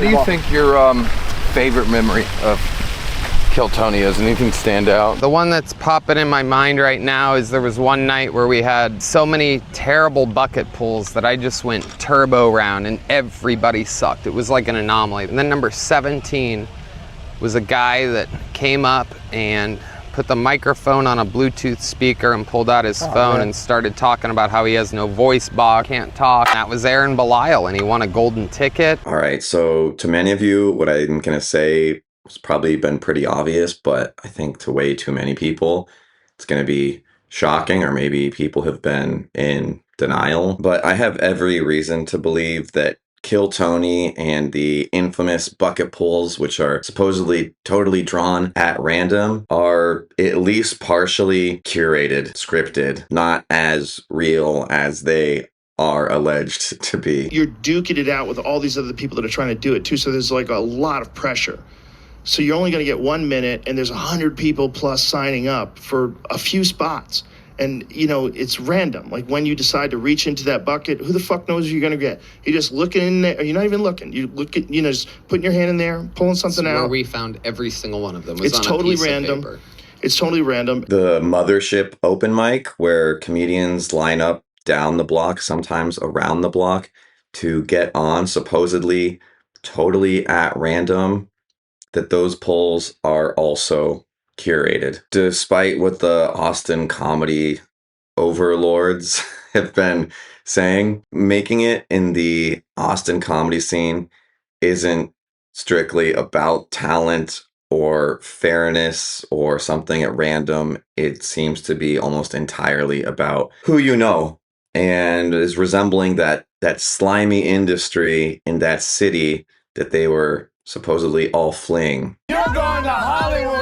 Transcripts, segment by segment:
What do you think your favorite memory of Kill Tony is? Anything stand out? The one that's popping in my mind right now is there was one night where we had so many terrible bucket pulls that I just went turbo round and everybody sucked. It was like an anomaly. And then number 17 was a guy that came up and put the microphone on a Bluetooth speaker and pulled out his phone and started talking about how he has no voice box, can't talk. That was Ahren Belisle, and he won a golden ticket. All right, so to many of you, what I'm going to say has probably been pretty obvious, but I think to way too many people, it's going to be shocking, or maybe people have been in denial. But I have every reason to believe that Kill Tony and the infamous bucket pulls, which are supposedly totally drawn at random, are at least partially curated, scripted, not as real as they are alleged to be. You're duking it out with all these other people that are trying to do it too, so there's like a lot of pressure. So you're only going to get 1 minute, and there's 100 people plus signing up for a few spots. And, you know, it's random. Like when you decide to reach into that bucket, who the fuck knows who you're going to get? You're just looking in there. You're not even looking. You look at, you know, just putting your hand in there, pulling something out. Where we found every single one of them was it's on totally a piece random. of paper. It's totally random. The Mothership open mic, where comedians line up down the block, sometimes around the block, to get on, supposedly totally at random, that those polls are also curated. Despite what the Austin comedy overlords have been saying, making it in the Austin comedy scene isn't strictly about talent or fairness or something at random. It seems to be almost entirely about who you know, and is resembling that slimy industry in that city that they were supposedly all fleeing. You're going to Hollywood!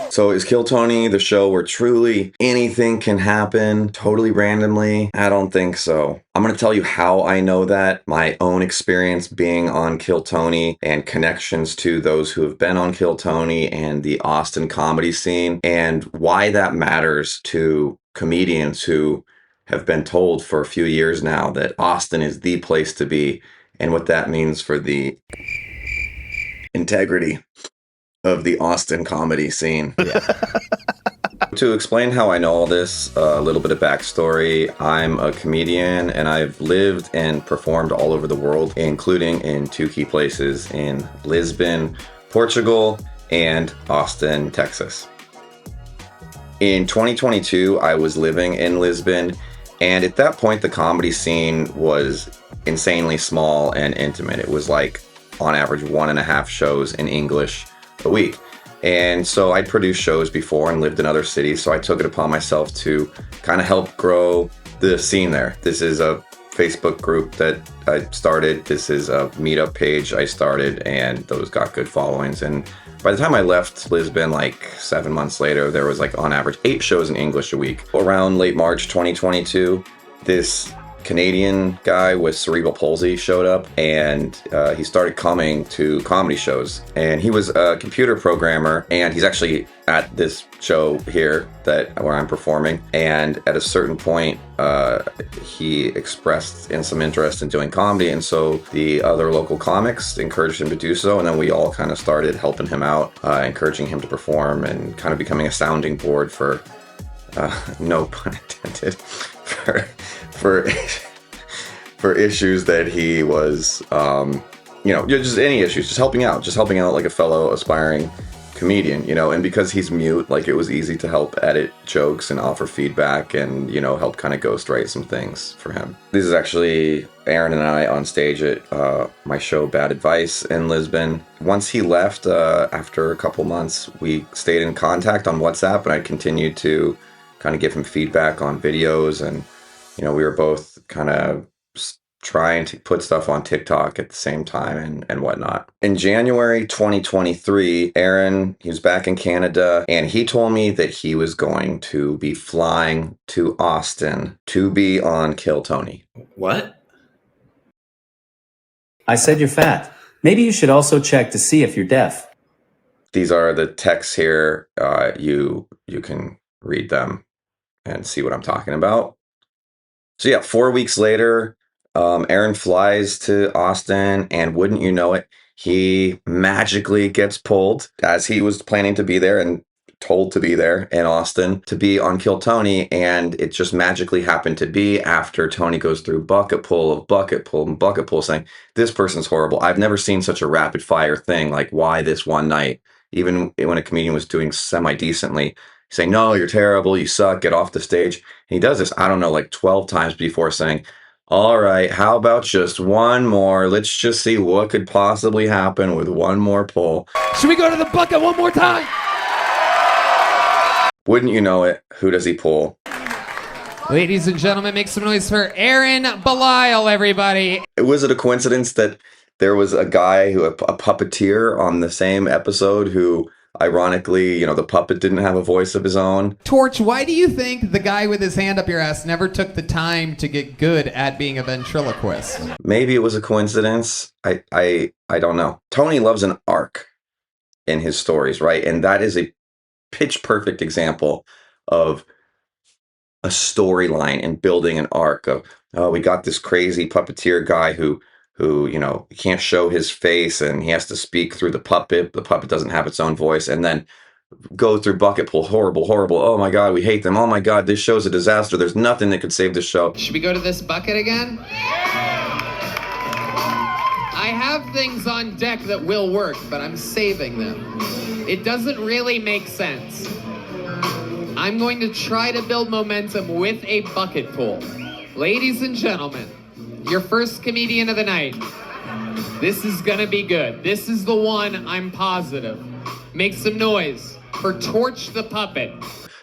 So is Kill Tony the show where truly anything can happen totally randomly? I don't think so. I'm going to tell you how I know that, my own experience being on Kill Tony and connections to those who have been on Kill Tony and the Austin comedy scene, and why that matters to comedians who have been told for a few years now that Austin is the place to be, and what that means for the integrity of the Austin comedy scene. Yeah. To explain how I know all this, a little bit of backstory. I'm a comedian, and I've lived and performed all over the world, including in two key places in Lisbon, Portugal, and Austin, Texas. In 2022, I was living in Lisbon, and at that point, the comedy scene was insanely small and intimate. It was like, on average, 1.5 shows in English a week. And so I'd produced shows before and lived in other cities, so I took it upon myself to kind of help grow the scene there. This is a Facebook group that I started. This is a meetup page I started, and those got good followings. And by the time I left Lisbon, like 7 months later, there was like on average 8 shows in English a week. Around late March 2022, this Canadian guy with cerebral palsy showed up, and he started coming to comedy shows. And he was a computer programmer, and he's actually at this show here where I'm performing. And at a certain point, he expressed some interest in doing comedy, and so the other local comics encouraged him to do so. And then we all kind of started helping him out, encouraging him to perform, and kind of becoming a sounding board for no pun intended, for issues that he was, just any issues, just helping out like a fellow aspiring comedian, and because he's mute, like it was easy to help edit jokes and offer feedback and, help kind of ghostwrite some things for him. This is actually Ahren and I on stage at my show Bad Advice in Lisbon. Once he left, after a couple months, we stayed in contact on WhatsApp, and I continued to kind of give him feedback on videos, and we were both kind of trying to put stuff on TikTok at the same time and whatnot. In January 2023, Ahren, he was back in Canada, and he told me that he was going to be flying to Austin to be on Kill Tony. What? I said you're fat. Maybe you should also check to see if you're deaf. These are the texts here. You can read them and see what I'm talking about. So yeah, 4 weeks later, Ahren flies to Austin, and wouldn't you know it, He magically gets pulled as he was planning to be there and told to be there in Austin to be on Kill Tony, and it just magically happened to be after Tony goes through bucket pull and bucket pull saying, this person's horrible. I've never seen such a rapid fire thing, like why this one night? Even when a comedian was doing semi-decently, saying, no, you're terrible, you suck, get off the stage. And he does this, I don't know, like 12 times before saying, all right, how about just one more? Let's just see what could possibly happen with one more pull. Should we go to the bucket one more time? Wouldn't you know it, who does he pull? Ladies and gentlemen, make some noise for Ahren Belisle, everybody. Was it a coincidence that there was a guy, a puppeteer on the same episode who, ironically, the puppet didn't have a voice of his own? Torch, why do you think the guy with his hand up your ass never took the time to get good at being a ventriloquist? Maybe it was a coincidence. I don't know. Tony loves an arc in his stories, right? And that is a pitch perfect example of a storyline and building an arc of, oh, we got this crazy puppeteer guy who can't show his face and he has to speak through the puppet. The puppet doesn't have its own voice, and then go through bucket pull. Horrible. Oh my God, we hate them. Oh my God, this show's a disaster. There's nothing that could save this show. Should we go to this bucket again? I have things on deck that will work, but I'm saving them. It doesn't really make sense. I'm going to try to build momentum with a bucket pull. Ladies and gentlemen, your first comedian of the night. This is gonna be good. This is the one, I'm positive. Make some noise for Torch the Puppet.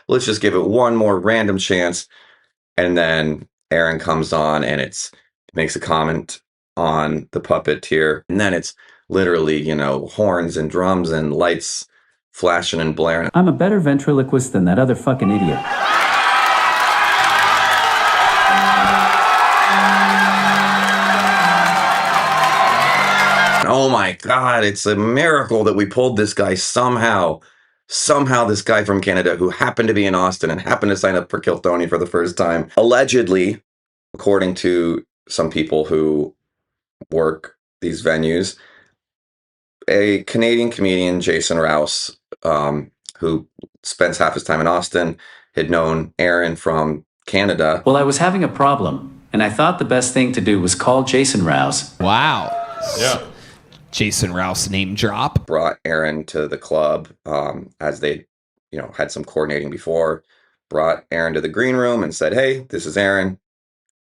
Let's just give it one more random chance. And then Ahren comes on and makes a comment on the puppeteer. And then it's literally, horns and drums and lights flashing and blaring. I'm a better ventriloquist than that other fucking idiot. Oh my God, it's a miracle that we pulled this guy somehow. Somehow this guy from Canada who happened to be in Austin and happened to sign up for Kill Tony for the first time. Allegedly, according to some people who work these venues, a Canadian comedian, Jason Rouse, who spends half his time in Austin, had known Ahren from Canada. Well, I was having a problem, and I thought the best thing to do was call Jason Rouse. Wow. Yeah. Jason Rouse name drop. Brought Ahren to the club as they, had some coordinating before. Brought Ahren to the green room and said, hey, this is Ahren.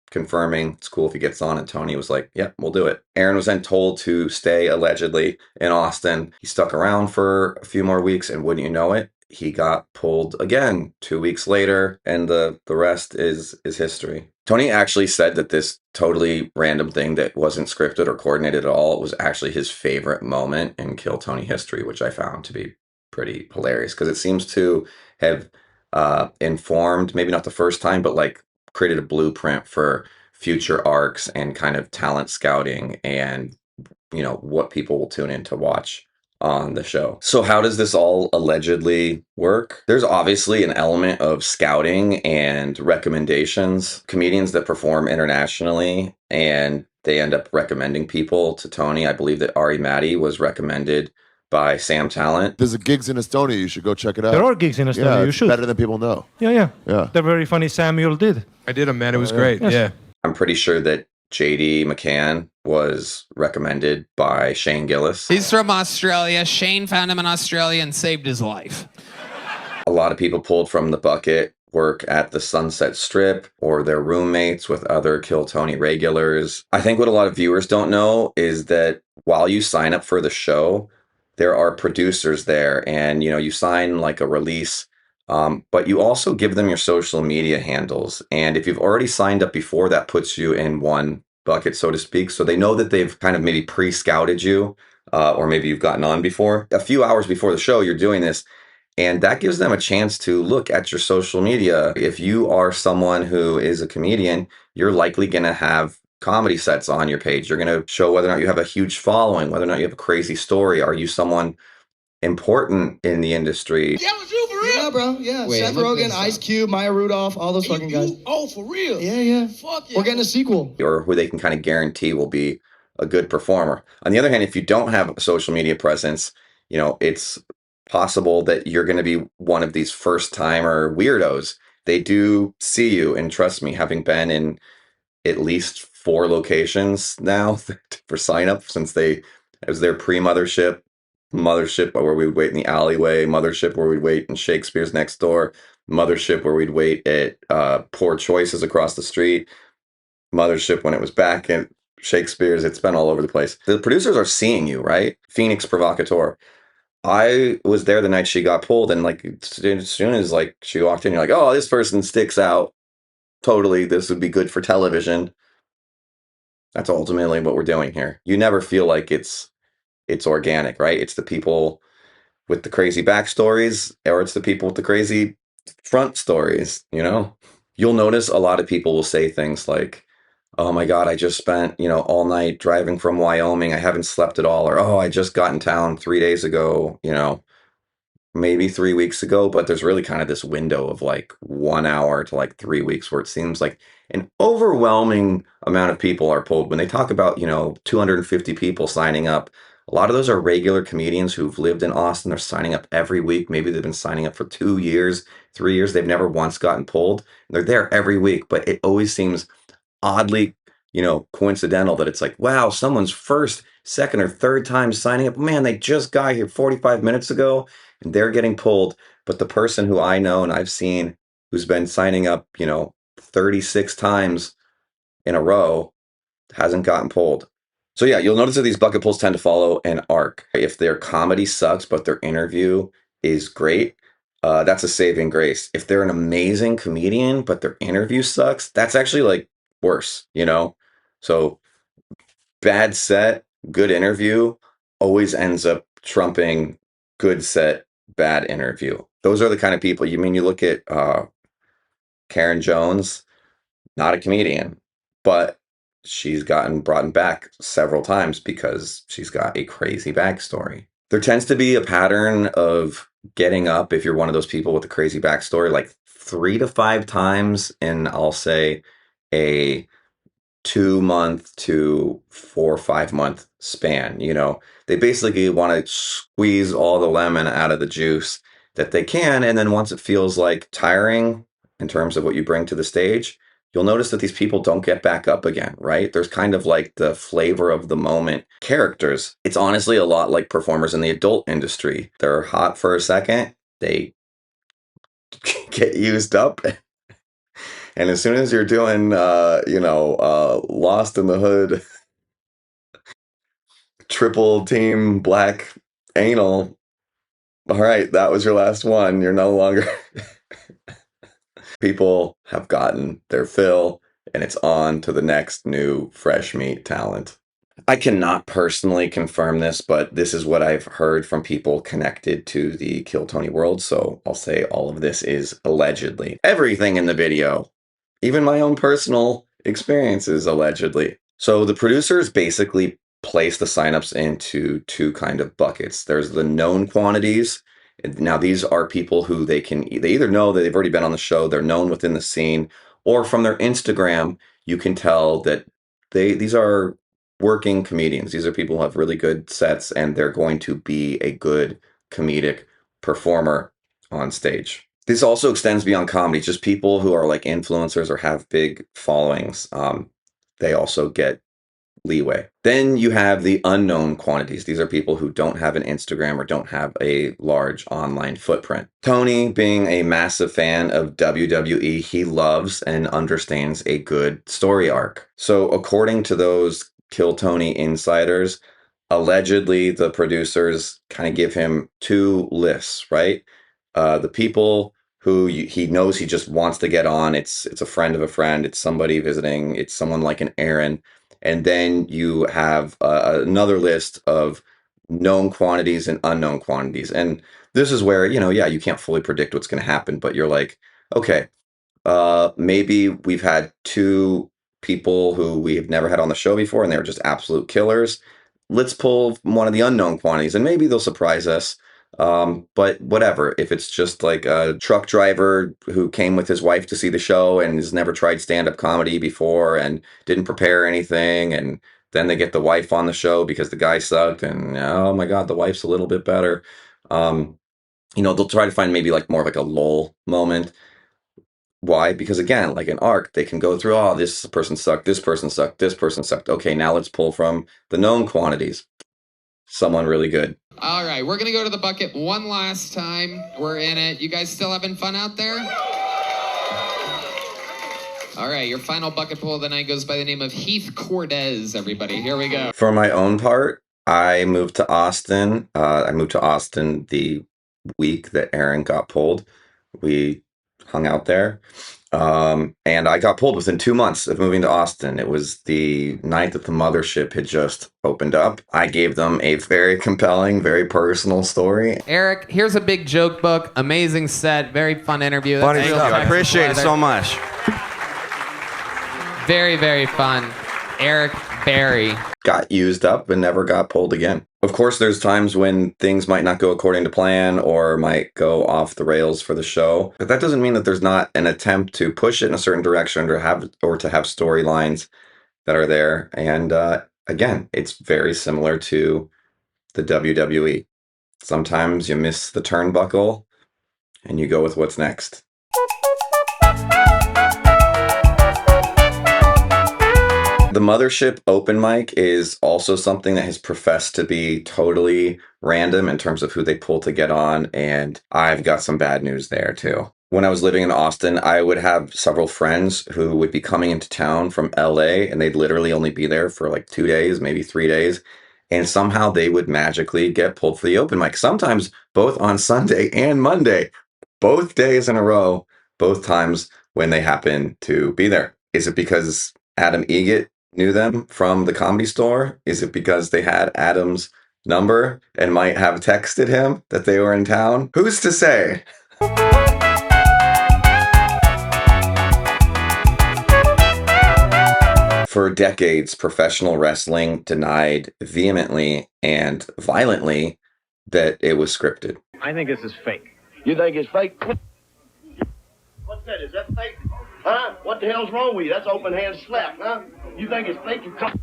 Confirming it's cool if he gets on, and Tony was like, yeah, we'll do it. Ahren was then told to stay allegedly in Austin. He stuck around for a few more weeks, and wouldn't you know it, he got pulled again 2 weeks later, and the rest is history. Tony actually said that this totally random thing that wasn't scripted or coordinated at all was actually his favorite moment in Kill Tony history, which I found to be pretty hilarious because it seems to have informed, maybe not the first time, but created a blueprint for future arcs and kind of talent scouting and, what people will tune in to watch on the show. So how does this all allegedly work? There's obviously an element of scouting and recommendations. Comedians that perform internationally and they end up recommending people to Tony. I believe that Ari Matty was recommended by Sam Talent. There's a gigs in Estonia. You should go check it out. There are gigs in Estonia. Yeah, you should. Better than people know. Yeah. Yeah. They're very funny. Samuel did. I did them, man. It was great. Yes. Yeah. I'm pretty sure that JD McCann was recommended by Shane Gillis. He's from Australia. Shane found him in Australia and saved his life. A lot of people pulled from the bucket work at the Sunset Strip or their roommates with other Kill Tony regulars. I think what a lot of viewers don't know is that while you sign up for the show, there are producers there, and you sign a release, but you also give them your social media handles. And if you've already signed up before, that puts you in one bucket, so to speak. So they know that they've kind of maybe pre-scouted you, or maybe you've gotten on before. A few hours before the show, you're doing this, and that gives them a chance to look at your social media. If you are someone who is a comedian, you're likely going to have comedy sets on your page. You're going to show whether or not you have a huge following, whether or not you have a crazy story. Are you someone important in the industry? That was you for real? Yeah, bro. Yeah. Wait, Seth Rogen, Ice Cube, Maya Rudolph, all those fucking guys. Oh, for real? Yeah. Fuck yeah. We're getting a sequel. Or who they can kind of guarantee will be a good performer. On the other hand, if you don't have a social media presence, it's possible that you're going to be one of these first timer weirdos. They do see you, and trust me, having been in at least 4 locations now for sign up since it was their Mothership where we would wait in the alleyway, Mothership where we'd wait in Shakespeare's next door, Mothership where we'd wait at Poor Choices across the street, Mothership when it was back at Shakespeare's. It's been all over the place. The producers are seeing you, right? Phoenix Provocateur. I was there the night she got pulled, and like as soon as like she walked in, you're like, oh, this person sticks out. Totally, this would be good for television. That's ultimately what we're doing here. You never feel like it's organic, right? It's the people with the crazy backstories, or it's the people with the crazy front stories, You'll notice a lot of people will say things like, oh my God, I just spent, all night driving from Wyoming. I haven't slept at all. Or, oh, I just got in town 3 days ago, maybe 3 weeks ago, but there's really kind of this window of like 1 hour to like 3 weeks where it seems like an overwhelming amount of people are pulled. When they talk about, 250 people signing up, a lot of those are regular comedians who've lived in Austin. They're signing up every week. Maybe they've been signing up for 2 years, 3 years. They've never once gotten pulled. They're there every week, but it always seems oddly, coincidental that it's like, wow, someone's first, second, or third time signing up. Man, they just got here 45 minutes ago and they're getting pulled. But the person who I know and I've seen who's been signing up, 36 times in a row hasn't gotten pulled. So yeah, you'll notice that these bucket pulls tend to follow an arc. If their comedy sucks, but their interview is great, that's a saving grace. If they're an amazing comedian, but their interview sucks, that's actually like worse, So bad set, good interview always ends up trumping good set, bad interview. Those are the kind of people. You look at Karen Jones, not a comedian, but she's gotten brought back several times because she's got a crazy backstory. There tends to be a pattern of getting up, if you're one of those people with a crazy backstory, like 3 to 5 times in, I'll say, a 2-month to 4 or 5 month span. They basically want to squeeze all the lemon out of the juice that they can. And then once it feels like tiring in terms of what you bring to the stage, you'll notice that these people don't get back up again, right? There's kind of like the flavor of the moment characters. It's honestly a lot like performers in the adult industry. They're hot for a second, they get used up. And as soon as you're doing, Lost in the Hood, triple team black anal, all right, that was your last one. You're no longer. People have gotten their fill, and it's on to the next new fresh meat talent. I cannot personally confirm this, but this is what I've heard from people connected to the Kill Tony world, so I'll say all of this is allegedly. Everything in the video, even my own personal experiences, allegedly. So the producers basically place the signups into 2 kind of buckets. There's the known quantities. Now these are people who they either know that they've already been on the show, they're known within the scene, or from their Instagram, you can tell that these are working comedians. These are people who have really good sets, and they're going to be a good comedic performer on stage. This also extends beyond comedy, just people who are like influencers or have big followings. They also get leeway. Then you have the unknown quantities. These are people who don't have an Instagram or don't have a large online footprint. Tony, being a massive fan of WWE, he loves and understands a good story arc. So according to those Kill Tony insiders, allegedly the producers kind of give him 2 lists, right? The people who he knows he just wants to get on. It's a friend of a friend. It's somebody visiting. It's someone like an Ahren. And then you have another list of known quantities and unknown quantities. And this is where, you can't fully predict what's going to happen, but you're like, okay, maybe we've had 2 people who we've never had on the show before and they're just absolute killers. Let's pull one of the unknown quantities and maybe they'll surprise us. But whatever, if it's just like a truck driver who came with his wife to see the show and has never tried stand-up comedy before and didn't prepare anything and Then they get the wife on the show because the guy sucked, and oh my god, the wife's a little bit better. They'll try to find maybe like more like a lull moment. Why? Because again, like an arc, they can go through, oh, this person sucked, this person sucked, this person sucked. Okay, now let's pull from the known quantities. Someone really good. All right, we're going to go to the bucket one last time. We're in it. You guys still having fun out there? All right, your final bucket pull of the night goes by the name of Heath Cordes, everybody. Here we go. For my own part, I moved to Austin. I moved to Austin the week that Ahren got pulled. We hung out there. And I got pulled within 2 months of moving to Austin. It was the night that the Mothership had just opened up. I gave them a very compelling, very personal story. Eric, here's a big joke book. Amazing set. Very fun interview. Funny That's real stuff. I Texas appreciate it weather. so much. Very, very fun. Eric Barry. Got used up and never got pulled again. Of course, there's times when things might not go according to plan or might go off the rails for the show. But that doesn't mean that there's not an attempt to push it in a certain direction or to have storylines that are there. And again, it's very similar to the WWE. Sometimes you miss the turnbuckle and you go with what's next. The Mothership open mic is also something that has professed to be totally random in terms of who they pull to get on, and I've got some bad news there too. When I was living in Austin, I would have several friends who would be coming into town from LA, and they'd literally only be there for like 2 days, maybe 3 days, and somehow they would magically get pulled for the open mic, sometimes both on Sunday and Monday, both days in a row, both times when they happen to be there. Is it because Adam Egget knew them from the Comedy Store? Is it because they had Adam's number and might have texted him that they were in town? Who's to say? For decades, professional wrestling denied vehemently and violently that it was scripted. I think this is fake. You think it's fake? What's that? Is that fake? Huh? What the hell's wrong with you? That's open hand slap, huh? You think it's fake? You come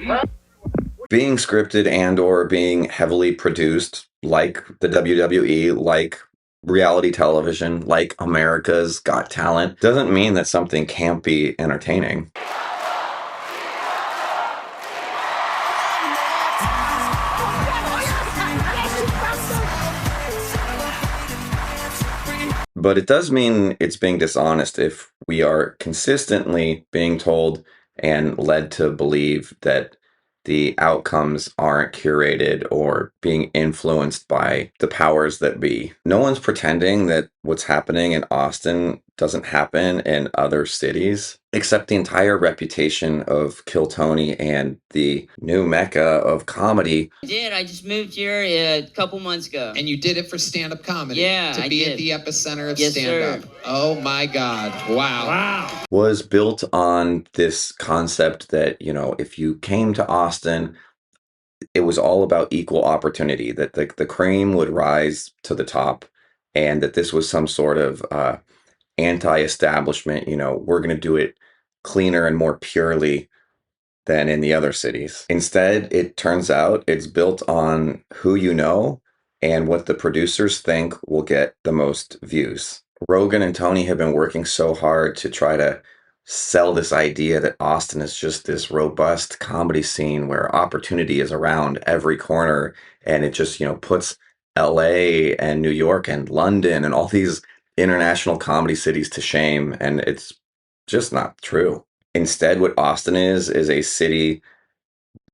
huh? Being scripted and or being heavily produced, like the WWE, like reality television, like America's Got Talent, doesn't mean that something can't be entertaining. But it does mean it's being dishonest if we are consistently being told and led to believe that the outcomes aren't curated or being influenced by the powers that be. No one's pretending that what's happening in Austin doesn't happen in other cities, except the entire reputation of Kill Tony and the new mecca of comedy. I did. I just moved here a couple months ago. And you did it for stand-up comedy. Yeah, To I be did. at the epicenter of Yes, stand-up. sir. Oh my God. Wow. Was built on this concept that, if you came to Austin, it was all about equal opportunity, that the cream would rise to the top, and that this was some sort of anti-establishment, we're going to do it cleaner and more purely than in the other cities. Instead, it turns out it's built on who you know and what the producers think will get the most views. Rogan and Tony have been working so hard to try to sell this idea that Austin is just this robust comedy scene where opportunity is around every corner, and it just, puts LA and New York and London and all these international comedy cities to shame, and it's just not true. Instead, what Austin is a city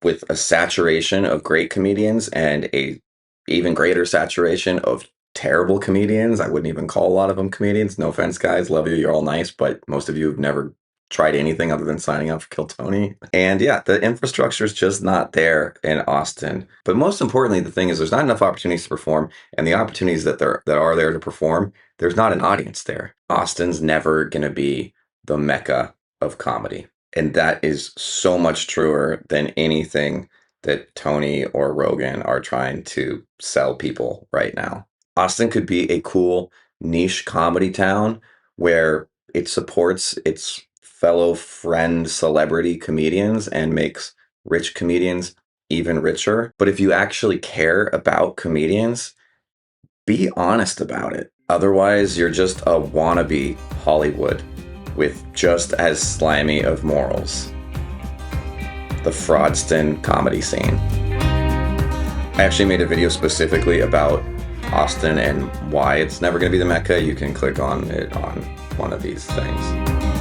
with a saturation of great comedians and a even greater saturation of terrible comedians. I wouldn't even call a lot of them comedians. No offense, guys. Love you. You're all nice, but most of you have never tried anything other than signing up for Kill Tony. And yeah, the infrastructure is just not there in Austin. But most importantly, the thing is there's not enough opportunities to perform, and the opportunities that are there to perform, there's not an audience there. Austin's never going to be the mecca of comedy. And that is so much truer than anything that Tony or Rogan are trying to sell people right now. Austin could be a cool niche comedy town where it supports its fellow friend celebrity comedians and makes rich comedians even richer. But if you actually care about comedians, be honest about it. Otherwise, you're just a wannabe Hollywood with just as slimy of morals. The Fraudston comedy scene. I actually made a video specifically about Austin and why it's never going to be the Mecca. You can click on it on one of these things.